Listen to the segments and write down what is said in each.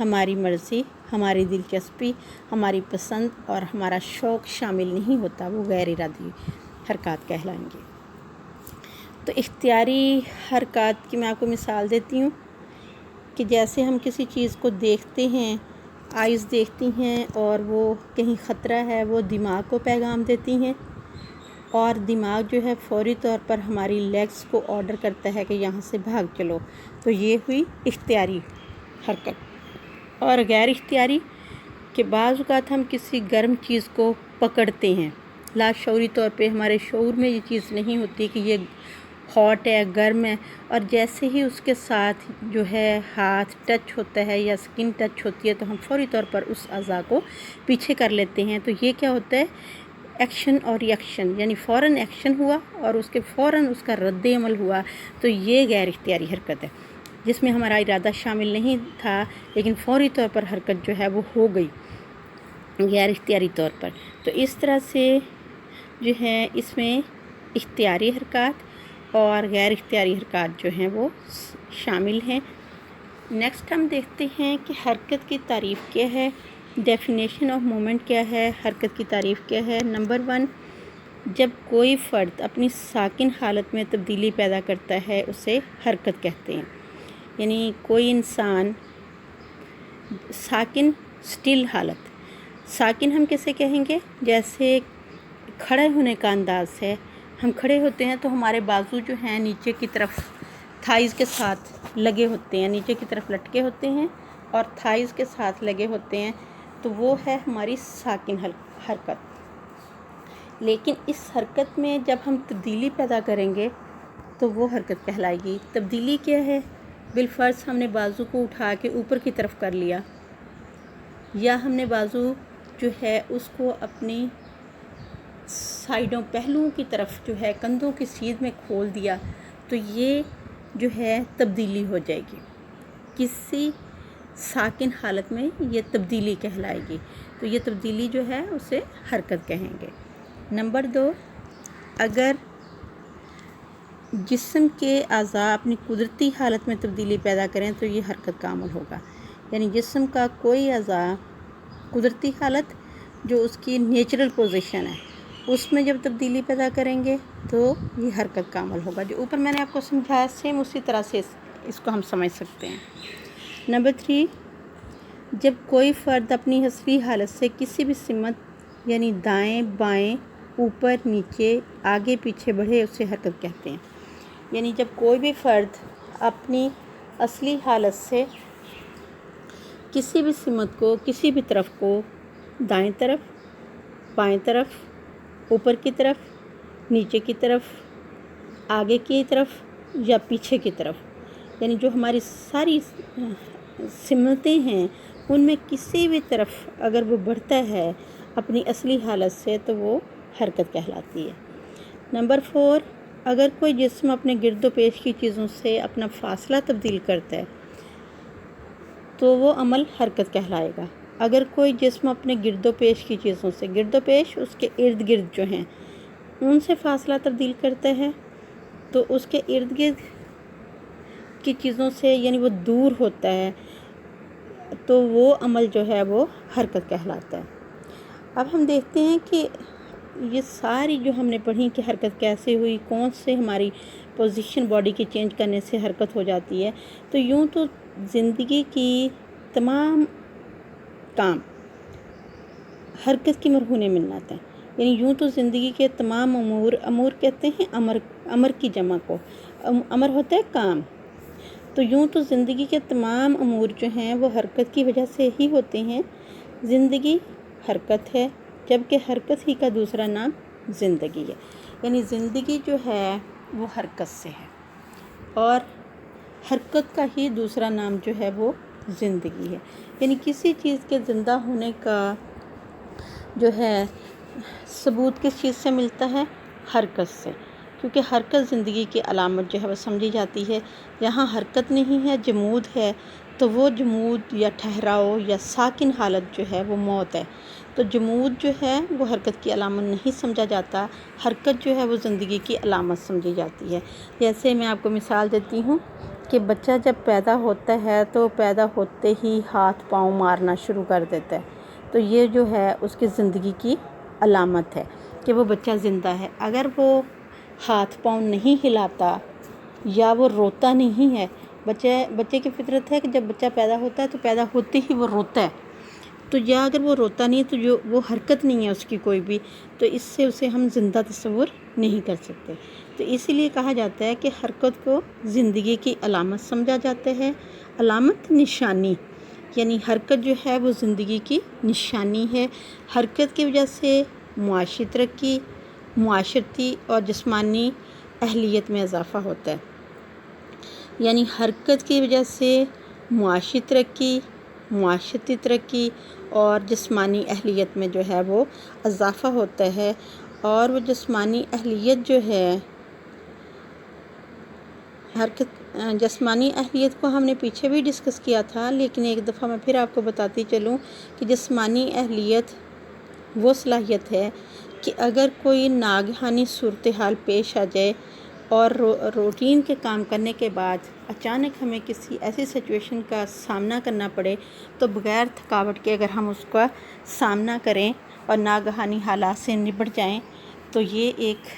ہماری مرضی، ہماری دلچسپی، ہماری پسند اور ہمارا شوق شامل نہیں ہوتا، وہ غیر ارادی حرکات کہلائیں گے۔ تو اختیاری حرکات کی میں آپ کو مثال دیتی ہوں کہ جیسے ہم کسی چیز کو دیکھتے ہیں، آئیز دیکھتی ہیں اور وہ کہیں خطرہ ہے، وہ دماغ کو پیغام دیتی ہیں، اور دماغ جو ہے فوری طور پر ہماری لیگز کو آرڈر کرتا ہے کہ یہاں سے بھاگ چلو۔ تو یہ ہوئی اختیاری حرکت۔ اور غیر اختیاری کہ بعض اوقات ہم کسی گرم چیز کو پکڑتے ہیں، لاشعوری طور پہ ہمارے شعور میں یہ چیز نہیں ہوتی کہ یہ ہاٹ ہے، گرم ہے، اور جیسے ہی اس کے ساتھ جو ہے ہاتھ ٹچ ہوتا ہے یا سکن ٹچ ہوتی ہے تو ہم فوری طور پر اس اعضاء کو پیچھے کر لیتے ہیں۔ تو یہ کیا ہوتا ہے؟ ایکشن اور ری ایکشن، یعنی فوراً ایکشن ہوا اور اس کے فوراً اس کا رد عمل ہوا۔ تو یہ غیر اختیاری حرکت ہے جس میں ہمارا ارادہ شامل نہیں تھا، لیکن فوری طور پر حرکت جو ہے وہ ہو گئی غیر اختیاری طور پر۔ تو اس طرح سے جو ہے اس میں اختیاری حرکات اور غیر اختیاری حرکات جو ہیں وہ شامل ہیں۔ نیکسٹ ہم دیکھتے ہیں کہ حرکت کی تعریف کیا ہے، ڈیفینیشن آف مومنٹ کیا ہے، حرکت کی تعریف کیا ہے۔ نمبر 1، جب کوئی فرد اپنی ساکن حالت میں تبدیلی پیدا کرتا ہے اسے حرکت کہتے ہیں۔ یعنی کوئی انسان ساکن سٹل حالت، ساکن ہم کیسے کہیں گے؟ جیسے کھڑے ہونے کا انداز ہے، ہم کھڑے ہوتے ہیں تو ہمارے بازو جو ہیں نیچے کی طرف تھائز کے ساتھ لگے ہوتے ہیں، نیچے کی طرف لٹکے ہوتے ہیں اور تھائز کے ساتھ لگے ہوتے ہیں، تو وہ ہے ہماری ساکن حرکت۔ لیکن اس حرکت میں جب ہم تبدیلی پیدا کریں گے تو وہ حرکت کہلائے گی۔ تبدیلی کیا ہے؟ بالفرض ہم نے بازو کو اٹھا کے اوپر کی طرف کر لیا، یا ہم نے بازو جو ہے اس کو اپنی سائیڈوں پہلوؤں کی طرف جو ہے کندھوں کی سیدھ میں کھول دیا، تو یہ جو ہے تبدیلی ہو جائے گی۔ کسی ساکن حالت میں یہ تبدیلی کہلائے گی، تو یہ تبدیلی جو ہے اسے حرکت کہیں گے۔ نمبر 2، اگر جسم کے اعضاء اپنی قدرتی حالت میں تبدیلی پیدا کریں تو یہ حرکت کا عمل ہوگا۔ یعنی جسم کا کوئی اعضاء قدرتی حالت جو اس کی نیچرل پوزیشن ہے اس میں جب تبدیلی پیدا کریں گے تو یہ حرکت کا عمل ہوگا۔ جو اوپر میں نے آپ کو سمجھایا سیم اسی طرح سے اس کو ہم سمجھ سکتے ہیں۔ نمبر 3، جب کوئی فرد اپنی اصلی حالت سے کسی بھی سمت یعنی دائیں بائیں، اوپر نیچے، آگے پیچھے بڑھے اسے حرکت کہتے ہیں۔ یعنی جب کوئی بھی فرد اپنی اصلی حالت سے کسی بھی سمت کو، کسی بھی طرف کو، دائیں طرف، بائیں طرف، اوپر کی طرف، نیچے کی طرف، آگے کی طرف یا پیچھے کی طرف، یعنی جو ہماری ساری سمتیں ہیں ان میں کسی بھی طرف اگر وہ بڑھتا ہے اپنی اصلی حالت سے تو وہ حرکت کہلاتی ہے۔ نمبر 4، اگر کوئی جسم اپنے گرد و پیش کی چیزوں سے اپنا فاصلہ تبدیل کرتا ہے تو وہ عمل حرکت کہلائے گا۔ اگر کوئی جسم اپنے گرد و پیش کی چیزوں سے، گرد و پیش اس کے ارد گرد جو ہیں ان سے فاصلہ تبدیل کرتا ہے تو اس کے ارد گرد کی چیزوں سے یعنی وہ دور ہوتا ہے تو وہ عمل جو ہے وہ حرکت کہلاتا ہے۔ اب ہم دیکھتے ہیں کہ یہ ساری جو ہم نے پڑھی کہ حرکت کیسے ہوئی، کون سے ہماری پوزیشن باڈی کی چینج کرنے سے حرکت ہو جاتی ہے، تو یوں تو زندگی کی تمام کام حرکت کی مرہون منت ہیں۔ یعنی یوں تو زندگی کے تمام امور کہتے ہیں امر کی جمع کو، امر ہوتا ہے کام، تو یوں تو زندگی کے تمام امور جو ہیں وہ حرکت کی وجہ سے ہی ہوتے ہیں۔ زندگی حرکت ہے، جبکہ حرکت ہی کا دوسرا نام زندگی ہے۔ یعنی زندگی جو ہے وہ حرکت سے ہے اور حرکت کا ہی دوسرا نام جو ہے وہ زندگی ہے۔ یعنی کسی چیز کے زندہ ہونے کا جو ہے ثبوت کس چیز سے ملتا ہے؟ حرکت سے، کیونکہ حرکت زندگی کی علامت جو ہے وہ سمجھی جاتی ہے۔ یہاں حرکت نہیں ہے، جمود ہے، تو وہ جمود یا ٹھہراؤ یا ساکن حالت جو ہے وہ موت ہے۔ تو جمود جو ہے وہ حرکت کی علامت نہیں سمجھا جاتا، حرکت جو ہے وہ زندگی کی علامت سمجھی جاتی ہے۔ جیسے میں آپ کو مثال دیتی ہوں کہ بچہ جب پیدا ہوتا ہے تو پیدا ہوتے ہی ہاتھ پاؤں مارنا شروع کر دیتا ہے، تو یہ جو ہے اس کی زندگی کی علامت ہے کہ وہ بچہ زندہ ہے۔ اگر وہ ہاتھ پاؤں نہیں ہلاتا یا وہ روتا نہیں ہے، بچے کی فطرت ہے کہ جب بچہ پیدا ہوتا ہے تو پیدا ہوتے ہی وہ روتا ہے، تو یا اگر وہ روتا نہیں تو جو وہ حرکت نہیں ہے اس کی کوئی بھی، تو اس سے اسے ہم زندہ تصور نہیں کر سکتے۔ تو اسی لیے کہا جاتا ہے کہ حرکت کو زندگی کی علامت سمجھا جاتا ہے۔ علامت نشانی، یعنی حرکت جو ہے وہ زندگی کی نشانی ہے۔ حرکت کی وجہ سے معاشی ترقی، معاشرتی اور جسمانی اہلیت میں اضافہ ہوتا ہے۔ یعنی حرکت کی وجہ سے معاشی ترقی، معاشرتی ترقی اور جسمانی اہلیت میں جو ہے وہ اضافہ ہوتا ہے۔ اور وہ جسمانی اہلیت جو ہے، جسمانی اہلیت کو ہم نے پیچھے بھی ڈسکس کیا تھا، لیکن ایک دفعہ میں پھر آپ کو بتاتی چلوں کہ جسمانی اہلیت وہ صلاحیت ہے کہ اگر کوئی ناگہانی صورتحال پیش آ جائے اور روٹین کے کام کرنے کے بعد اچانک ہمیں کسی ایسی سچویشن کا سامنا کرنا پڑے تو بغیر تھکاوٹ کے اگر ہم اس کا سامنا کریں اور ناگہانی حالات سے نپٹ جائیں تو یہ ایک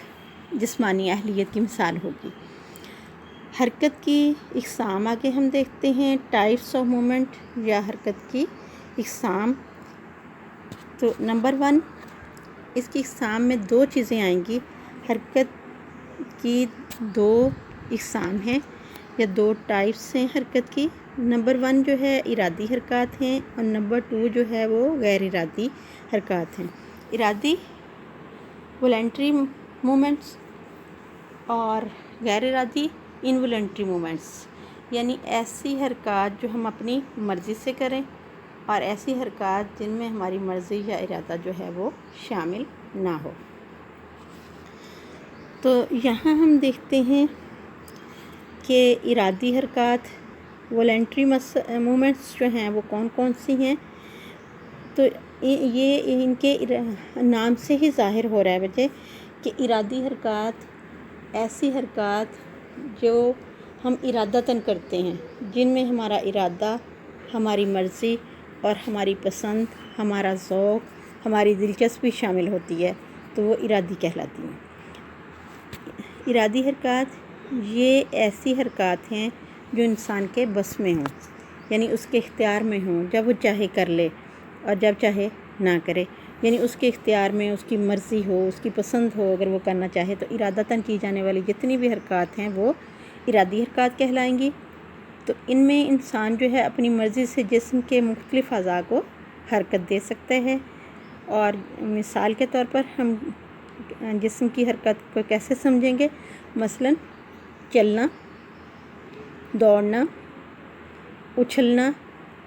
جسمانی اہلیت کی مثال ہوگی۔ حرکت کی اقسام آگے ہم دیکھتے ہیں، ٹائپس آف مومنٹ یا حرکت کی اقسام۔ تو نمبر 1، اس کی اقسام میں 2 چیزیں آئیں گی۔ حرکت کی 2 اقسام ہیں یا 2 ٹائپس ہیں حرکت کی۔ نمبر 1 جو ہے ارادی حرکات ہیں اور نمبر 2 جو ہے وہ غیر ارادی حرکات ہیں۔ ارادی والنٹری مومنٹس اور غیر ارادی انوالنٹری مومنٹس، یعنی ایسی حرکات جو ہم اپنی مرضی سے کریں اور ایسی حرکات جن میں ہماری مرضی یا ارادہ جو ہے وہ شامل نہ ہو۔ تو یہاں ہم دیکھتے ہیں کہ ارادی حرکات والنٹری مومنٹس جو ہیں وہ کون کون سی ہیں۔ تو یہ ان کے نام سے ہی ظاہر ہو رہا ہے بچے کہ ارادی حرکات ایسی حرکات جو ہم ارادتاً کرتے ہیں، جن میں ہمارا ارادہ، ہماری مرضی اور ہماری پسند، ہمارا ذوق، ہماری دلچسپی شامل ہوتی ہے، تو وہ ارادی کہلاتی ہیں۔ ارادی حرکات یہ ایسی حرکات ہیں جو انسان کے بس میں ہوں، یعنی اس کے اختیار میں ہوں، جب وہ چاہے کر لے اور جب چاہے نہ کرے، یعنی اس کے اختیار میں اس کی مرضی ہو، اس کی پسند ہو، اگر وہ کرنا چاہے تو ارادتاً کی جانے والی جتنی بھی حرکات ہیں وہ ارادی حرکات کہلائیں گی۔ تو ان میں انسان جو ہے اپنی مرضی سے جسم کے مختلف اعضاء کو حرکت دے سکتا ہے۔ اور مثال کے طور پر ہم جسم کی حرکت کو کیسے سمجھیں گے؟ مثلاً چلنا، دوڑنا، اچھلنا،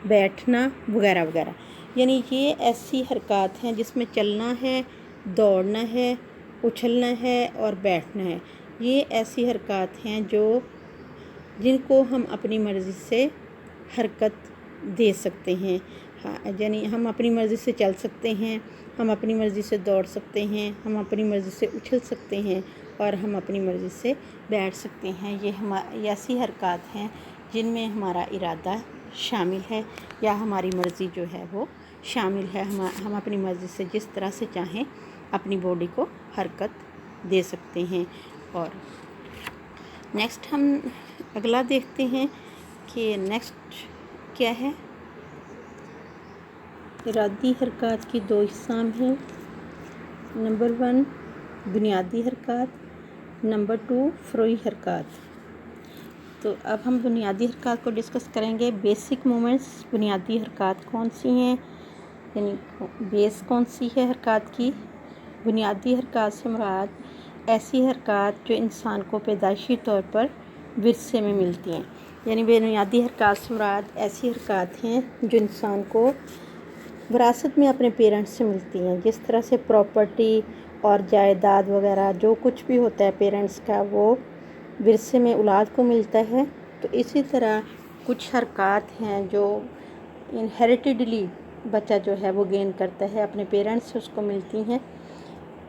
بیٹھنا وغیرہ وغیرہ، یعنی یہ ایسی حرکات ہیں جس میں چلنا ہے، دوڑنا ہے، اچھلنا ہے اور بیٹھنا ہے۔ یہ ایسی حرکات ہیں جن کو ہم اپنی مرضی سے حرکت دے سکتے ہیں۔ یعنی ہم اپنی مرضی سے چل سکتے ہیں، ہم اپنی مرضی سے دوڑ سکتے ہیں، ہم اپنی مرضی سے اچھل سکتے ہیں اور ہم اپنی مرضی سے بیٹھ سکتے ہیں۔ یہ ایسی حرکات ہیں جن میں ہمارا ارادہ شامل ہے یا ہماری مرضی جو ہے وہ شامل ہے۔ ہم اپنی مرضی سے جس طرح سے چاہیں اپنی باڈی کو حرکت دے سکتے ہیں۔ اور نیکسٹ ہم اگلا دیکھتے ہیں کہ نیکسٹ کیا ہے۔ ارادی حرکات کی 2 اقسام ہیں، نمبر 1 بنیادی حرکات، نمبر 2 فروعی حرکات۔ تو اب ہم بنیادی حرکات کو ڈسکس کریں گے۔ بیسک مومنٹس، بنیادی حرکات کون سی ہیں، یعنی بیس کون سی ہے حرکات کی؟ بنیادی حرکات سے مراد ایسی حرکات جو انسان کو پیدائشی طور پر ورثے میں ملتی ہیں، یعنی بنیادی حرکات سے مراد ایسی حرکات ہیں جو انسان کو وراثت میں اپنے پیرنٹس سے ملتی ہیں۔ جس طرح سے پراپرٹی اور جائیداد وغیرہ جو کچھ بھی ہوتا ہے پیرنٹس کا وہ ورثے میں اولاد کو ملتا ہے، تو اسی طرح کچھ حرکات ہیں جو انہیریٹڈلی بچہ جو ہے وہ گین کرتا ہے، اپنے پیرنٹس سے اس کو ملتی ہیں۔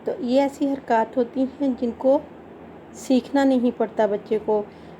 تو یہ ایسی حرکات ہوتی ہیں جن کو سیکھنا نہیں پڑتا بچے کو،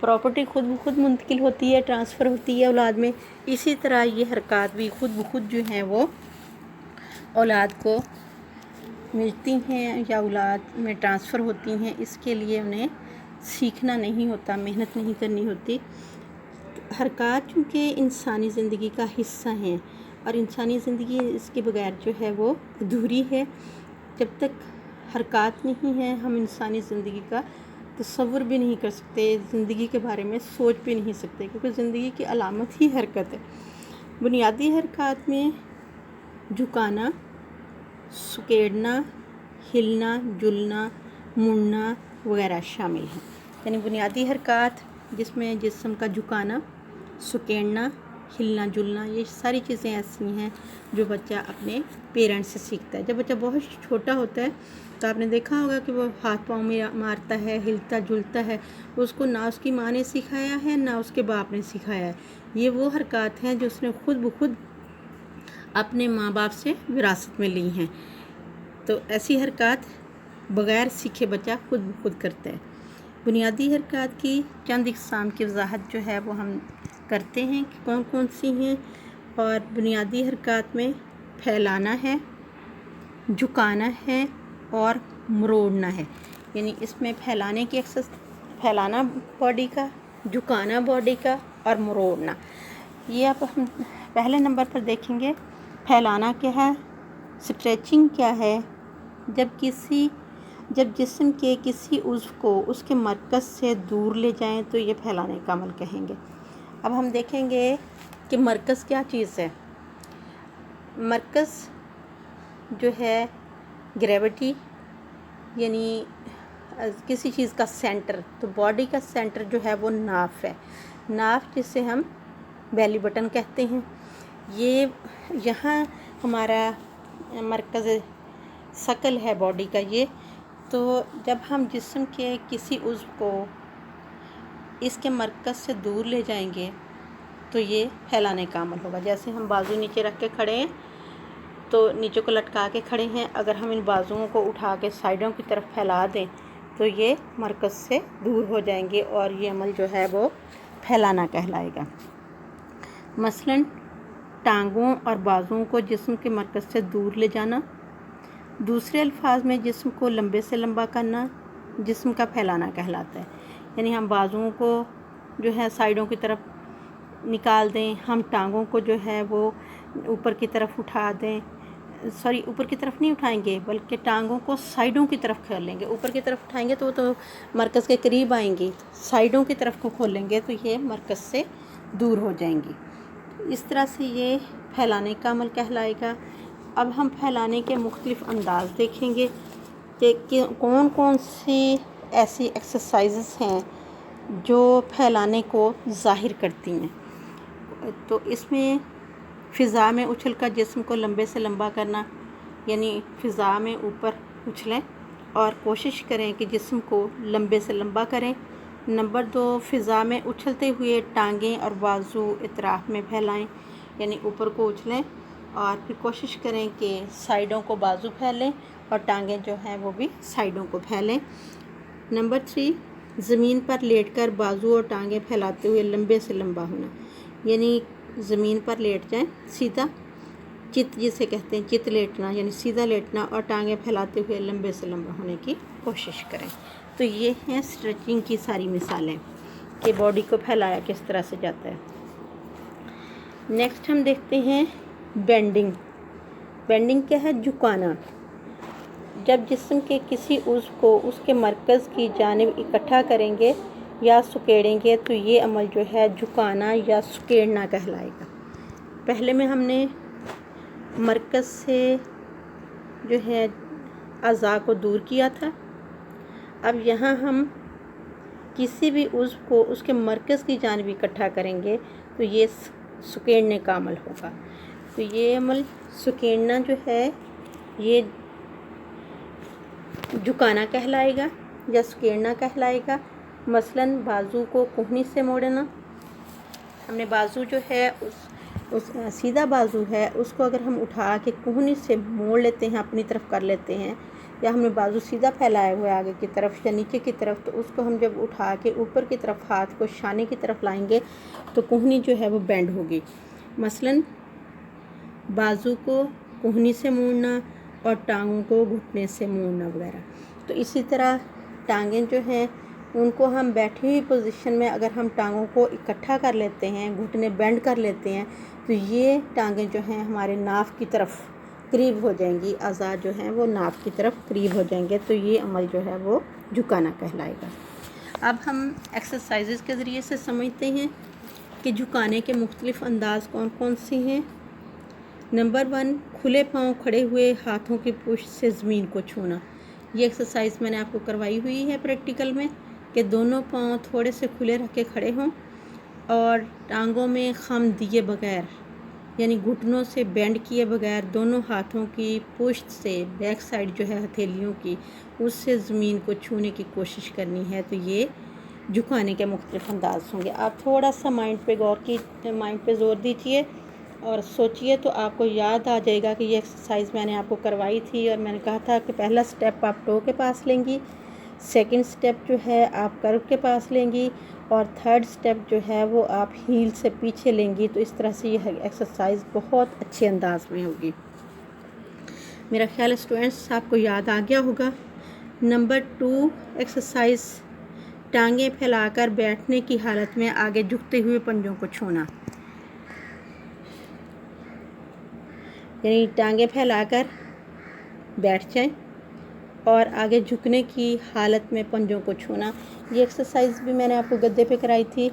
پراپرٹی خود بخود منتقل ہوتی ہے، ٹرانسفر ہوتی ہے اولاد میں، اسی طرح یہ حرکات بھی خود بخود جو ہیں وہ اولاد کو ملتی ہیں یا اولاد میں ٹرانسفر ہوتی ہیں۔ اس کے لیے انہیں سیکھنا نہیں ہوتا، محنت نہیں کرنی ہوتی۔ حرکات چونکہ انسانی زندگی کا حصہ ہیں اور انسانی زندگی اس کے بغیر جو ہے وہ ادھوری ہے۔ جب تک حرکات نہیں ہیں ہم انسانی زندگی کا تصور بھی نہیں کر سکتے، زندگی کے بارے میں سوچ بھی نہیں سکتے، کیونکہ زندگی کی علامت ہی حرکت ہے۔ بنیادی حرکات میں جھکانا، سکیڑنا، ہلنا، جلنا، مڑنا وغیرہ شامل ہیں۔ یعنی بنیادی حرکات جس میں جسم کا جھکانا، سکیڑنا، ہلنا جلنا، یہ ساری چیزیں ایسی ہیں جو بچہ اپنے پیرنٹس سے سیکھتا ہے۔ جب بچہ بہت چھوٹا ہوتا ہے تو آپ نے دیکھا ہوگا کہ وہ ہاتھ پاؤں میں مارتا ہے، ہلتا جلتا ہے، اس کو نہ اس کی ماں نے سکھایا ہے نہ اس کے باپ نے سکھایا ہے۔ یہ وہ حرکات ہیں جو اس نے خود بخود اپنے ماں باپ سے وراثت میں لی ہیں۔ تو ایسی حرکات بغیر سیکھے بچہ خود بخود کرتا ہے۔ بنیادی حرکات کی چند اقسام کی وضاحت جو ہے وہ ہم کرتے ہیں کہ کون کون سی ہیں۔ اور بنیادی حرکات میں پھیلانا ہے، جھکانا ہے اور مروڑنا ہے۔ یعنی اس میں پھیلانے کی پھیلانا باڈی کا، جھکانا باڈی کا اور مروڑنا۔ یہ اب ہم پہلے نمبر پر دیکھیں گے۔ پھیلانا کیا ہے، اسٹریچنگ کیا ہے؟ جب جسم کے کسی عضو کو اس کے مرکز سے دور لے جائیں تو یہ پھیلانے کا عمل کہیں گے۔ اب ہم دیکھیں گے کہ مرکز کیا چیز ہے۔ مرکز جو ہے گریوٹی، یعنی کسی چیز کا سینٹر، تو باڈی کا سینٹر جو ہے وہ ناف ہے۔ ناف جسے ہم بیلی بٹن کہتے ہیں، یہ یہاں ہمارا مرکز ثقل ہے باڈی کا یہ۔ تو جب ہم جسم کے کسی عضو کو اس کے مرکز سے دور لے جائیں گے تو یہ پھیلانے کا عمل ہوگا۔ جیسے ہم بازو نیچے رکھ کے کھڑے ہیں تو نیچے کو لٹکا کے کھڑے ہیں، اگر ہم ان بازوؤں کو اٹھا کے سائڈوں کی طرف پھیلا دیں تو یہ مرکز سے دور ہو جائیں گے اور یہ عمل جو ہے وہ پھیلانا کہلائے گا۔ مثلاً ٹانگوں اور بازوؤں کو جسم کے مرکز سے دور لے جانا، دوسرے الفاظ میں جسم کو لمبے سے لمبا کرنا جسم کا پھیلانا کہلاتا ہے۔ یعنی ہم بازوؤں کو جو ہے سائڈوں کی طرف نکال دیں، ہم ٹانگوں کو جو ہے وہ اوپر کی طرف اٹھا دیں، اوپر کی طرف نہیں اٹھائیں گے بلکہ ٹانگوں کو سائڈوں کی طرف کھول لیں گے۔ اوپر کی طرف اٹھائیں گے تو وہ تو مرکز کے قریب آئیں گی، سائڈوں کی طرف کو کھولیں گے تو یہ مرکز سے دور ہو جائیں گی۔ اس طرح سے یہ پھیلانے کا عمل کہلائے گا۔ اب ہم پھیلانے کے مختلف انداز دیکھیں گے کہ کون کون سی ایسی ایکسرسائزز ہیں جو پھیلانے کو ظاہر کرتی ہیں۔ تو اس میں فضا میں اچھل کر جسم کو لمبے سے لمبا کرنا، یعنی فضا میں اوپر اچھلیں اور کوشش کریں کہ جسم کو لمبے سے لمبا کریں۔ نمبر 2، فضا میں اچھلتے ہوئے ٹانگیں اور بازو اطراف میں پھیلائیں، یعنی اوپر کو اچھلیں اور پھر کوشش کریں کہ سائڈوں کو بازو پھیلیں اور ٹانگیں جو ہیں وہ بھی سائڈوں کو پھیلیں۔ نمبر 3، زمین پر لیٹ کر بازو اور ٹانگیں پھیلاتے ہوئے لمبے سے لمبا ہونا، یعنی زمین پر لیٹ جائیں سیدھا، چت جسے کہتے ہیں چت لیٹنا، یعنی سیدھا لیٹنا اور ٹانگیں پھیلاتے ہوئے لمبے سے لمبا ہونے کی کوشش کریں۔ تو یہ ہیں اسٹریچنگ کی ساری مثالیں کہ باڈی کو پھیلایا کس طرح سے جاتا ہے۔ نیکسٹ ہم دیکھتے ہیں بینڈنگ۔ بینڈنگ کیا ہے؟ جھکانا۔ جب جسم کے کسی عضو کو اس کے مرکز کی جانب اکٹھا کریں گے یا سکیڑیں گے تو یہ عمل جو ہے جھکانا یا سکیڑنا کہلائے گا۔ پہلے میں ہم نے مرکز سے جو ہے اعضاء کو دور کیا تھا، اب یہاں ہم کسی بھی عضو کو اس کے مرکز کی جانب اکٹھا کریں گے تو یہ سکیڑنے کا عمل ہوگا۔ تو یہ عمل سکیڑنا جو ہے یہ جھکانا کہلائے گا یا سکیڑنا کہلائے گا۔ مثلاً بازو کو کوہنی سے موڑنا، ہم نے بازو جو ہے اس سیدھا بازو ہے اس کو اگر ہم اٹھا کے کوہنی سے موڑ لیتے ہیں، اپنی طرف کر لیتے ہیں یا ہم نے بازو سیدھا پھیلایا ہوا ہے آگے کی طرف یا نیچے کی طرف، تو اس کو ہم جب اٹھا کے اوپر کی طرف ہاتھ کو شانے کی طرف لائیں گے تو کوہنی جو ہے وہ بینڈ ہوگی۔ مثلاً بازو کو کوہنی سے موڑنا اور ٹانگوں کو گھٹنے سے موڑنا وغیرہ۔ تو اسی طرح ٹانگیں جو ہیں ان کو ہم بیٹھی ہوئی پوزیشن میں اگر ہم ٹانگوں کو اکٹھا کر لیتے ہیں، گھٹنے بینڈ کر لیتے ہیں، تو یہ ٹانگیں جو ہیں ہمارے ناف کی طرف قریب ہو جائیں گی، اعضاء جو ہیں وہ ناف کی طرف قریب ہو جائیں گے، تو یہ عمل جو ہے وہ جھکانا کہلائے گا۔ اب ہم ایکسرسائزز کے ذریعے سے سمجھتے ہیں کہ جھکانے کے مختلف انداز کون کون سے ہیں۔ نمبر 1، کھلے پاؤں کھڑے ہوئے ہاتھوں کی پشت سے زمین کو چھونا۔ یہ ایکسرسائز میں نے آپ کو کروائی ہوئی ہے پریکٹیکل میں، کہ دونوں پاؤں تھوڑے سے کھلے رکھ کے کھڑے ہوں اور ٹانگوں میں خم دیے بغیر، یعنی گھٹنوں سے بینڈ کیے بغیر، دونوں ہاتھوں کی پشت سے، بیک سائڈ جو ہے ہتھیلیوں کی، اس سے زمین کو چھونے کی کوشش کرنی ہے۔ تو یہ جھکانے کے مختلف انداز ہوں گے۔ آپ تھوڑا سا مائنڈ پہ زور دیجیے اور سوچئے تو آپ کو یاد آ جائے گا کہ یہ ایکسرسائز میں نے آپ کو کروائی تھی، اور میں نے کہا تھا کہ پہلا سٹیپ آپ ٹو کے پاس لیں گی، سیکنڈ سٹیپ جو ہے آپ کرو کے پاس لیں گی، اور تھرڈ سٹیپ جو ہے وہ آپ ہیل سے پیچھے لیں گی۔ تو اس طرح سے یہ ایکسرسائز بہت اچھے انداز میں ہوگی۔ میرا خیال ہے اسٹوڈنٹس آپ کو یاد آ گیا ہوگا۔ نمبر 2 ایکسرسائز، ٹانگیں پھیلا کر بیٹھنے کی حالت میں آگے جھکتے ہوئے پنجوں کو چھونا، یعنی ٹانگیں پھیلا کر بیٹھ جائیں اور آگے جھکنے کی حالت میں پنجوں کو چھونا۔ یہ ایکسرسائز بھی میں نے آپ کو گدے پہ کرائی تھی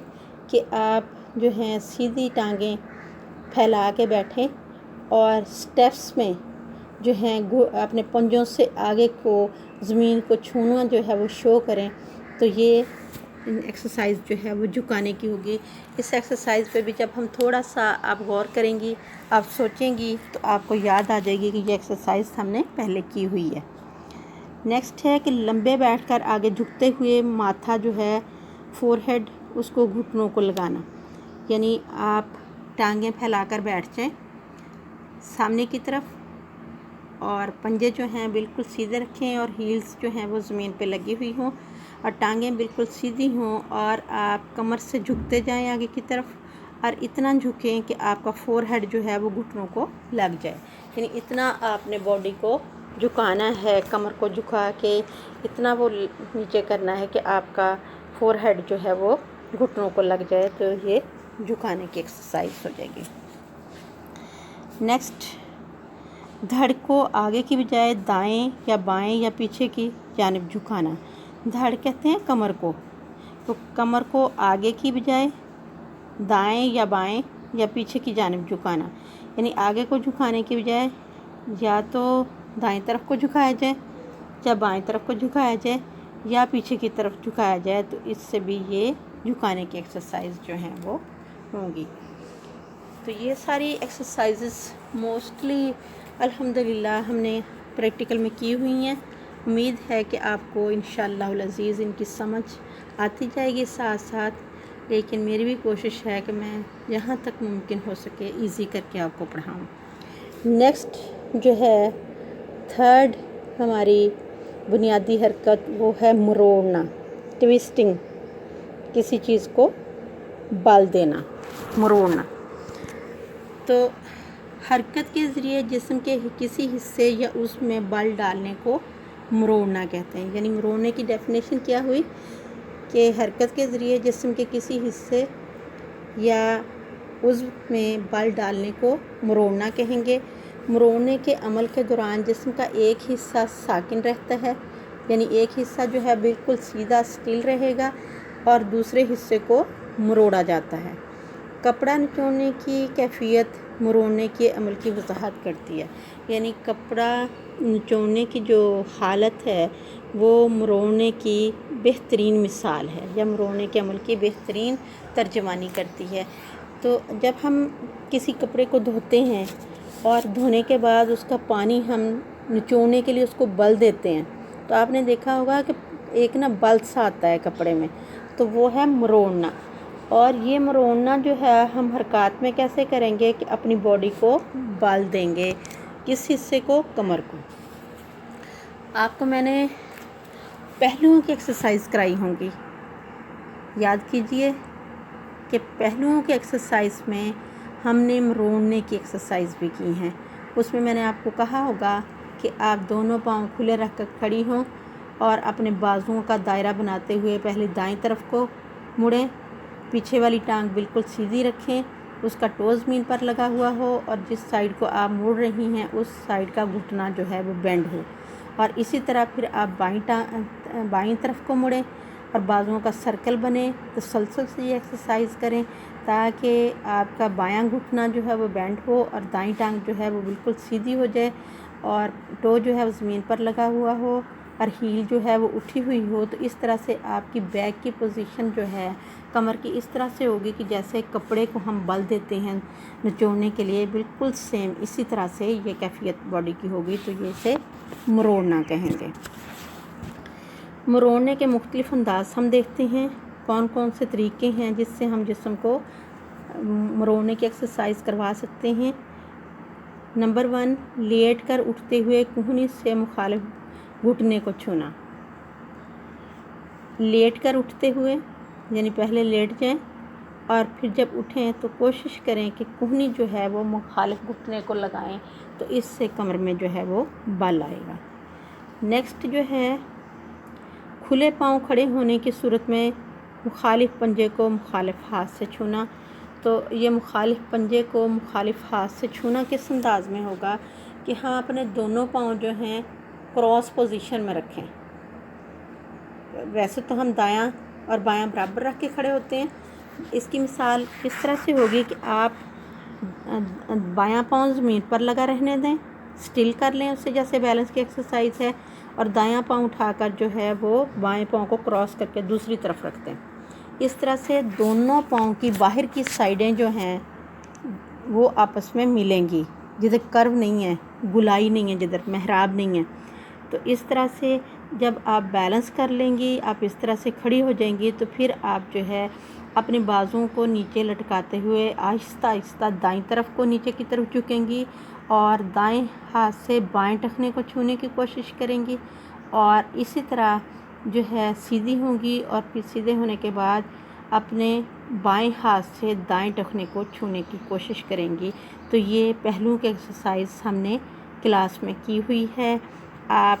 کہ آپ جو ہیں سیدھی ٹانگیں پھیلا کے بیٹھیں اور سٹیپس میں جو ہیں اپنے پنجوں سے آگے کو زمین کو چھونا جو ہے وہ شو کریں۔ تو یہ ایکسرسائز جو ہے وہ جھکانے کی ہوگی۔ اس ایکسرسائز پہ بھی جب ہم تھوڑا سا آپ غور کریں گی، آپ سوچیں گی، تو آپ کو یاد آ جائے گی کہ یہ ایکسرسائز ہم نے پہلے کی ہوئی ہے۔ نیکسٹ ہے کہ لمبے بیٹھ کر آگے جھکتے ہوئے ماتھا جو ہے فور ہیڈ، اس کو گھٹنوں کو لگانا، یعنی آپ ٹانگیں پھیلا کر بیٹھ جائیں سامنے کی طرف اور پنجے جو ہیں بالکل سیدھے رکھیں اور ہیلز جو ہیں وہ زمین پہ لگی ہوئی ہوں اور ٹانگیں بالکل سیدھی ہوں، اور آپ کمر سے جھکتے جائیں آگے کی طرف اور اتنا جھکیں کہ آپ کا فور ہیڈ جو ہے وہ گھٹنوں کو لگ جائے، یعنی اتنا آپ نے باڈی کو جھکانا ہے، کمر کو جھکا کے اتنا وہ نیچے کرنا ہے کہ آپ کا فور ہیڈ جو ہے وہ گھٹنوں کو لگ جائے۔ تو یہ جھکانے کی ایکسرسائز ہو جائے گی۔ نیکسٹ، دھڑ کو آگے کی بجائے دائیں یا بائیں یا پیچھے کی جانب جھکانا۔ دھڑ کہتے ہیں کمر کو، تو کمر کو آگے کی بجائے دائیں یا بائیں یا پیچھے کی جانب جھکانا، یعنی آگے کو جھکانے کی بجائے یا تو دائیں طرف کو جھکایا جائے یا بائیں طرف کو جھکایا جائے یا پیچھے کی طرف جھکایا جائے، تو اس سے بھی یہ جھکانے کی ایکسرسائز جو ہیں وہ ہوں گی۔ تو یہ ساری ایکسرسائزز موسٹلی الحمدللہ ہم نے پریکٹیکل میں کی ہوئی ہیں۔ امید ہے کہ آپ کو انشاءاللہ العزیز ان کی سمجھ آتی جائے گی ساتھ ساتھ، لیکن میری بھی کوشش ہے کہ میں جہاں تک ممکن ہو سکے ایزی کر کے آپ کو پڑھاؤں۔ نیکسٹ جو ہے تھرڈ ہماری بنیادی حرکت، وہ ہے مروڑنا، ٹویسٹنگ، کسی چیز کو بال دینا، مروڑنا۔ تو حرکت کے ذریعے جسم کے کسی حصے یا اس میں بل ڈالنے کو مروڑنا کہتے ہیں۔ یعنی مروڑنے کی ڈیفینیشن کیا ہوئی کہ حرکت کے ذریعے جسم کے کسی حصے یا عضو میں بل ڈالنے کو مروڑنا کہیں گے۔ مروڑنے کے عمل کے دوران جسم کا ایک حصہ ساکن رہتا ہے، یعنی ایک حصہ جو ہے بالکل سیدھا سٹل رہے گا اور دوسرے حصے کو مروڑا جاتا ہے۔ کپڑا نچوڑنے کی کیفیت مروڑنے کے عمل کی وضاحت کرتی ہے، یعنی کپڑا نچوڑنے کی جو حالت ہے وہ مروڑنے کی بہترین مثال ہے یا مروڑنے کے عمل کی بہترین ترجمانی کرتی ہے۔ تو جب ہم کسی کپڑے کو دھوتے ہیں اور دھونے کے بعد اس کا پانی ہم نچوڑنے کے لیے اس کو بل دیتے ہیں، تو آپ نے دیکھا ہوگا کہ ایک نا بل سا آتا ہے کپڑے میں، تو وہ ہے مروڑنا۔ اور یہ مروڑنا جو ہے ہم حرکات میں کیسے کریں گے کہ اپنی باڈی کو بل دیں گے، کس حصے کو؟ کمر کو۔ آپ کو میں نے پہلوؤں کی ایکسرسائز کرائی ہوں گی. یاد کیجئے کہ پہلوؤں کی ایکسرسائز میں ہم نے مروڑنے کی ایکسرسائز بھی کی ہیں. اس میں نے آپ کو کہا ہوگا کہ آپ دونوں پاؤں کھلے رکھ کر کھڑی ہوں اور اپنے بازوؤں کا دائرہ بناتے ہوئے پہلے دائیں طرف کو مڑیں، پیچھے والی ٹانگ بالکل سیدھی رکھیں، اس کا ٹو زمین پر لگا ہوا ہو اور جس سائیڈ کو آپ مڑ رہی ہیں اس سائیڈ کا گھٹنا جو ہے وہ بینڈ ہو. اور اسی طرح پھر آپ بائیں طرف کو مڑیں اور بازوؤں کا سرکل بنے. تسلسل سے یہ ایکسرسائز کریں تاکہ آپ کا بایاں گھٹنا جو ہے وہ بینڈ ہو اور دائیں ٹانگ جو ہے وہ بالکل سیدھی ہو جائے اور ٹو جو ہے وہ زمین پر لگا ہوا ہو اور ہیل جو ہے وہ اٹھی ہوئی ہو. تو اس طرح سے آپ کی بیک کی پوزیشن جو ہے کمر کی اس طرح سے ہوگی کہ جیسے کپڑے کو ہم بل دیتے ہیں نچوڑنے کے لیے، بالکل سیم اسی طرح سے یہ کیفیت باڈی کی ہوگی. تو یہ اسے مروڑنا کہیں گے. مروڑنے کے مختلف انداز ہم دیکھتے ہیں. کون کون سے طریقے ہیں جس سے ہم جسم کو مروڑنے کی ایکسرسائز کروا سکتے ہیں. نمبر 1، لیٹ کر اٹھتے ہوئے کہنی سے مخالف گھٹنے کو چھونا. لیٹ کر اٹھتے ہوئے یعنی پہلے لیٹ جائیں اور پھر جب اٹھیں تو کوشش کریں کہ کہنی جو ہے وہ مخالف گھٹنے کو لگائیں، تو اس سے کمر میں جو ہے وہ بل آئے گا. نیکسٹ جو ہے کھلے پاؤں کھڑے ہونے کی صورت میں مخالف پنجے کو مخالف ہاتھ سے چھونا. تو یہ مخالف پنجے کو مخالف ہاتھ سے چھونا کس انداز میں ہوگا کہ ہاں اپنے دونوں پاؤں جو ہیں کراس پوزیشن میں رکھیں. ویسے تو ہم دایاں اور بایاں برابر رکھ کے کھڑے ہوتے ہیں. اس کی مثال کس طرح سے ہوگی کہ آپ بایاں پاؤں زمین پر لگا رہنے دیں، سٹل کر لیں اسے جیسے بیلنس کی ایکسرسائز ہے، اور دایاں پاؤں اٹھا کر جو ہے وہ بائیں پاؤں کو کراس کر کے دوسری طرف رکھ دیں. اس طرح سے دونوں پاؤں کی باہر کی سائیڈیں جو ہیں وہ آپس میں ملیں گی، جدھر کرو نہیں ہے، گلائی نہیں ہے، جدھر محراب نہیں ہے. تو اس طرح سے جب آپ بیلنس کر لیں گی، آپ اس طرح سے کھڑی ہو جائیں گی، تو پھر آپ جو ہے اپنے بازوؤں کو نیچے لٹکاتے ہوئے آہستہ آہستہ دائیں طرف کو نیچے کی طرف جھکیں گی اور دائیں ہاتھ سے بائیں ٹخنے کو چھونے کی کوشش کریں گی اور اسی طرح جو ہے سیدھی ہوں گی اور پھر سیدھے ہونے کے بعد اپنے بائیں ہاتھ سے دائیں ٹخنے کو چھونے کی کوشش کریں گی. تو یہ پہلوؤں کی ایکسرسائز ہم نے کلاس میں کی ہوئی ہے. آپ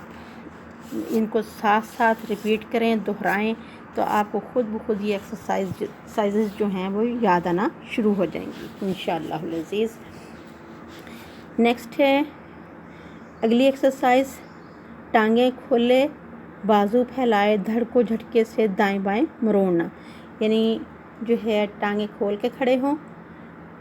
ان کو ساتھ ساتھ ریپیٹ کریں، دہرائیں، تو آپ کو خود بخود یہ ایکسرسائزز جو ہیں وہ یاد آنا شروع ہو جائیں گی انشاءاللہ العزیز. نیکسٹ ہے اگلی ایکسرسائز، ٹانگیں کھولے بازو پھیلائے دھڑ کو جھٹکے سے دائیں بائیں مروڑنا. یعنی جو ہے ٹانگیں کھول کے کھڑے ہوں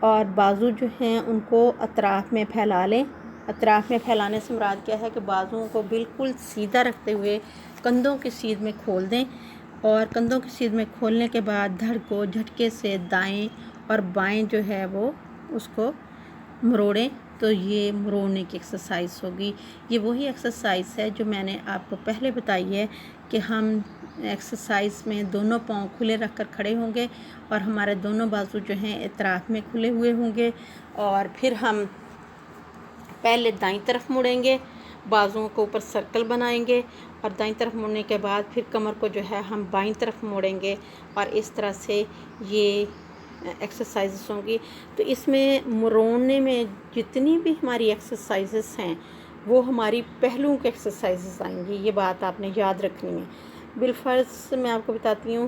اور بازو جو ہیں ان کو اطراف میں پھیلا لیں. اطراف میں پھیلانے سے مراد کیا ہے کہ بازوؤں کو بالکل سیدھا رکھتے ہوئے کندھوں کی سیدھ میں کھول دیں اور کندھوں کی سیدھ میں کھولنے کے بعد دھڑ کو جھٹکے سے دائیں اور بائیں جو ہے وہ اس کو مروڑیں. تو یہ مروڑنے کی ایکسرسائز ہوگی. یہ وہی ایکسرسائز ہے جو میں نے آپ کو پہلے بتائی ہے کہ ہم ایکسرسائز میں دونوں پاؤں کھلے رکھ کر کھڑے ہوں گے اور ہمارے دونوں بازو جو ہیں اطراف میں کھلے ہوئے ہوں گے اور پھر ہم پہلے دائیں طرف مڑیں گے، بازوؤں کو اوپر سرکل بنائیں گے اور دائیں طرف مڑنے کے بعد پھر کمر کو جو ہے ہم بائیں طرف موڑیں گے اور اس طرح سے یہ ایکسرسائزز ہوں گی. تو اس میں مروڑنے میں جتنی بھی ہماری ایکسرسائزز ہیں وہ ہماری پہلوؤں کی ایکسرسائزز آئیں گی. یہ بات آپ نے یاد رکھنی ہے. بالفرض میں آپ کو بتاتی ہوں،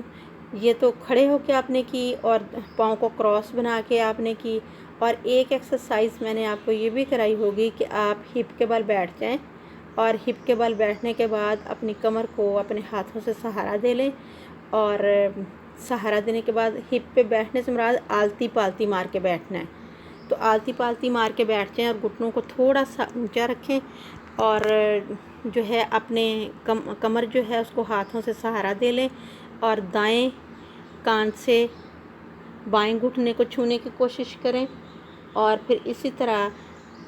یہ تو کھڑے ہو کے آپ نے کی اور پاؤں کو کراس بنا کے آپ نے کی، اور ایک ایکسرسائز میں نے آپ کو یہ بھی کرائی ہوگی کہ آپ ہپ کے بل بیٹھ جائیں اور ہپ کے بل بیٹھنے کے بعد اپنی کمر کو اپنے ہاتھوں سے سہارا دے لیں اور سہارا دینے کے بعد ہپ پہ بیٹھنے سے مراد آلتی پالتی مار کے بیٹھنا ہے. تو آلتی پالتی مار کے بیٹھ جائیں اور گھٹنوں کو تھوڑا سا اونچا رکھیں اور جو ہے اپنے کمر جو ہے اس کو ہاتھوں سے سہارا دے لیں اور دائیں کان سے بائیں گھٹنے کو چھونے کی کوشش کریں اور پھر اسی طرح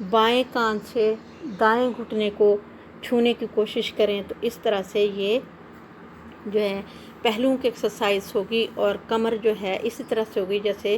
بائیں کان سے دائیں گھٹنے کو چھونے کی کوشش کریں. تو اس طرح سے یہ جو ہے پہلوؤں کی ایکسرسائز ہوگی اور کمر جو ہے اسی طرح سے ہوگی جیسے